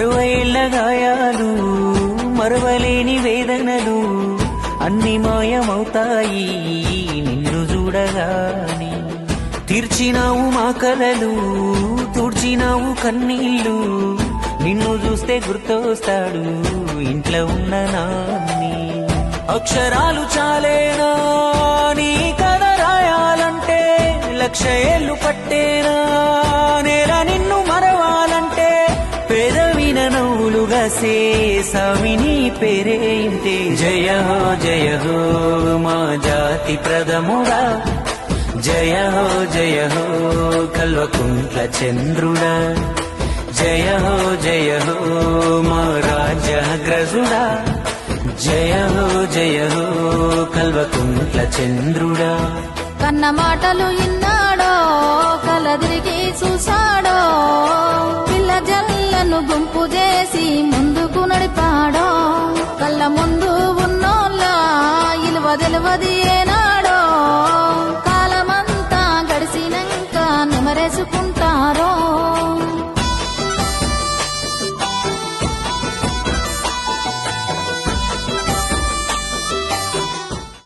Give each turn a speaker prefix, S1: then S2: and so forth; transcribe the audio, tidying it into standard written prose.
S1: 60 ఏళ్ల గాయాలు మరవలేని వేదనలు అన్ని మాయమవుతాయి నిన్ను చూడగాని. తీర్చినావు మా కలలు తుడిచినావు కన్నీళ్ళు, నిన్ను చూస్తే గుర్తొస్తాడు ఇంట్లో ఉన్న నాన్ని. అక్షరాలు చాలేనా నీ కథ రాయాలంటే, 1,00,000 ఏళ్ళు పట్టేనా నేల నిన్ను మరవాలంటే. పేదవిన నవ్వులుగా సేసావి నీ పేరే ఇంతే. జయ హో మా జాతి ప్రథముడా, జయ హో కల్వకుంట్ల చంద్రుడా. జయ హో మా రాజ్యాగ్రజుడా, జయ హో కల్వకుంట్ల చంద్రుడా.
S2: కన్న మాటలు ఇన్నాడో కలదిరిగి చూసాడో, పిల్ల జల్లను గుంపు చేసి ముందుకు నడిపాడో. కళ్ళ ముందు ఉన్నోళ్ళ ఇలువ తెలివది ఏనా